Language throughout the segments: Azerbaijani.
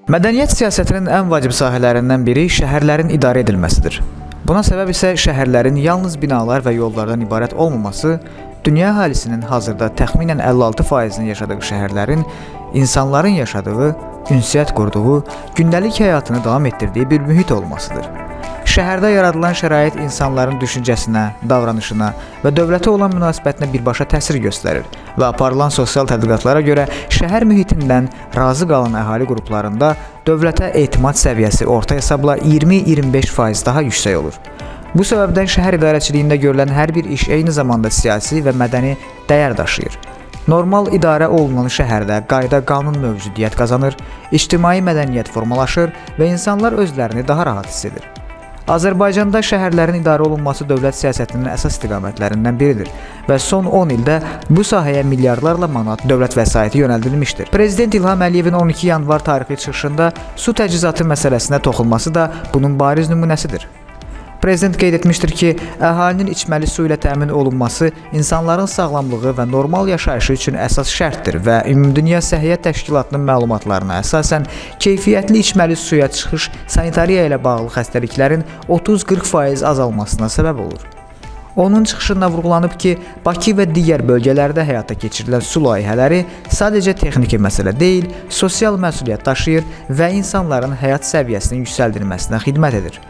Mədəniyyət siyasətinin ən vacib sahələrindən biri şəhərlərin idarə edilməsidir. Buna səbəb isə şəhərlərin yalnız binalar və yollardan ibarət olmaması, dünya əhalisinin hazırda təxminən 56%-nin yaşadığı şəhərlərin insanların yaşadığı, ünsiyyət qurduğu, gündəlik həyatını davam etdirdiyi bir mühit olmasıdır. Şəhərdə yaradılan şərait insanların düşüncəsinə, davranışına və dövlətə olan münasibətinə birbaşa təsir göstərir və aparılan sosial tədqiqatlara görə şəhər mühitindən razı qalan əhali qruplarında dövlətə etimad səviyyəsi orta hesabla 20-25% daha yüksək olur. Bu səbəbdən şəhər idarəçiliyində görülən hər bir iş eyni zamanda siyasi və mədəni dəyər daşıyır. Normal idarə olunan şəhərdə qayda-qanun mövcudiyyət qazanır, ictimai mədəniyyət formalaşır və insanlar özlərini daha rahat hiss edir. Azərbaycanda şəhərlərin idarə olunması dövlət siyasətinin əsas istiqamətlərindən biridir və son 10 ildə bu sahəyə milyardlarla manat dövlət vəsaiti yönəldilmişdir. Prezident İlham Əliyevin 12 yanvar tarixi çıxışında su təchizatı məsələsinə toxunması da bunun bariz nümunəsidir. Prezident qeyd etmişdir ki, əhalinin içməli su ilə təmin olunması insanların sağlamlığı və normal yaşayışı üçün əsas şərtdir və Ümumdünya Səhiyyə Təşkilatının məlumatlarına əsasən keyfiyyətli içməli suya çıxış sanitariya ilə bağlı xəstəliklərin 30-40% azalmasına səbəb olur. Onun çıxışında vurğulanıb ki, Bakı və digər bölgələrdə həyata keçirilən su layihələri sadəcə texniki məsələ deyil, sosial məsuliyyət daşıyır və insanların həyat səviyyəsinin yüksəldilməsinə xidmət edir.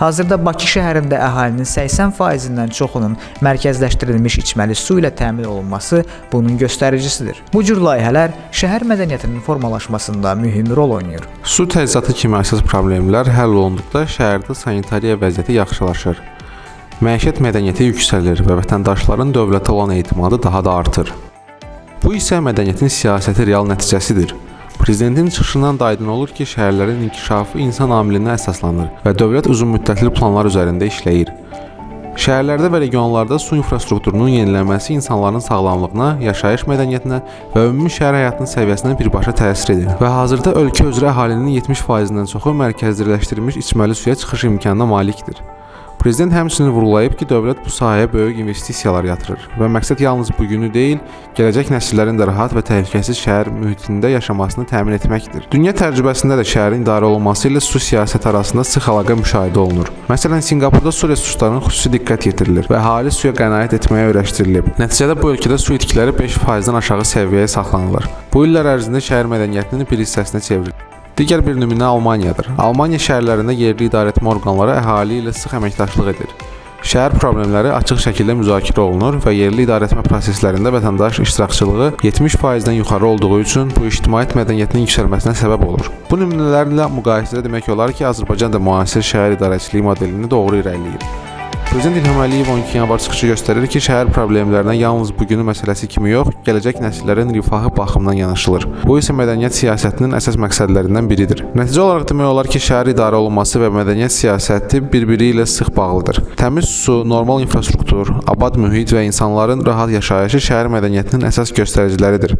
Hazırda Bakı şəhərində əhalinin 80%-dən çoxunun mərkəzləşdirilmiş içməli su ilə təmin olunması bunun göstəricisidir. Bu cür layihələr şəhər mədəniyyətinin formalaşmasında mühüm rol oynayır. Su təchizatı kimi əsas problemlər həll olunduqda şəhərdə sanitariya vəziyyəti yaxşılaşır. Məişət mədəniyyəti yüksəlir və vətəndaşların dövlətə olan etimadı daha da artır. Bu isə mədəniyyətin siyasəti real nəticəsidir. Prezidentin çıxışından da aydın olur ki, şəhərlərin inkişafı insan amilinə əsaslanır və dövlət uzunmüddətli planlar üzərində işləyir. Şəhərlərdə və regionlarda su infrastrukturunun yenilənməsi insanların sağlamlığına, yaşayış mədəniyyətinə və ümumi şəhər həyatının səviyyəsinə birbaşa təsir edir və hazırda ölkə üzrə əhalinin 70%-dən çoxu mərkəzləşdirilmiş içməli suya çıxış imkanına malikdir. Prezident həmçinin vurğulayıb ki, dövlət bu sahəyə böyük investisiyalar yatırır və məqsəd yalnız bugünü deyil, gələcək nəsillərin də rahat və təhlükəsiz şəhər mühitində yaşamasını təmin etməkdir. Dünya təcrübəsində də şəhərin idarə olunması ilə su siyasəti arasında sıx əlaqə müşahidə olunur. Məsələn, Sinqapurda su resurslarına xüsusi diqqət yetirilir və əhali suya qənaət etməyə öyrəşdirilib. Nəticədə bu ölkədə su itkiləri 5%-dən aşağı səviyyəyə saxlanılır. Bu illər ərzində şəhər mədəniyyətinin bir hissəsinə çevrilir. Digər bir nümunə Almaniyadır. Almaniya şəhərlərində yerli idarəetmə orqanları əhali ilə sıx əməkdaşlıq edir. Şəhər problemləri açıq şəkildə müzakirə olunur və yerli idarəetmə proseslərində vətəndaş iştirakçılığı 70%-dən yuxarı olduğu üçün bu ictimaiyyət mədəniyyətinin yüksəlməsinə səbəb olur. Bu nümunələrlə müqayisədə demək olar ki, Azərbaycan da müasir şəhər idarəçiliyi modelini doğru irəliləyir. Prezident İlham Əliyev 12 yanvar çıxışı göstərir ki, şəhər problemlərinə yalnız bugünün məsələsi kimi yox, gələcək nəsillərin rifahı baxımından yanaşılır. Bu isə mədəniyyət siyasətinin əsas məqsədlərindən biridir. Nəticə olaraq demək olar ki, şəhər idarə olunması və mədəniyyət siyasəti bir-biri ilə sıx bağlıdır. Təmiz su, normal infrastruktur, abad mühit və insanların rahat yaşayışı şəhər mədəniyyətinin əsas göstəriciləridir.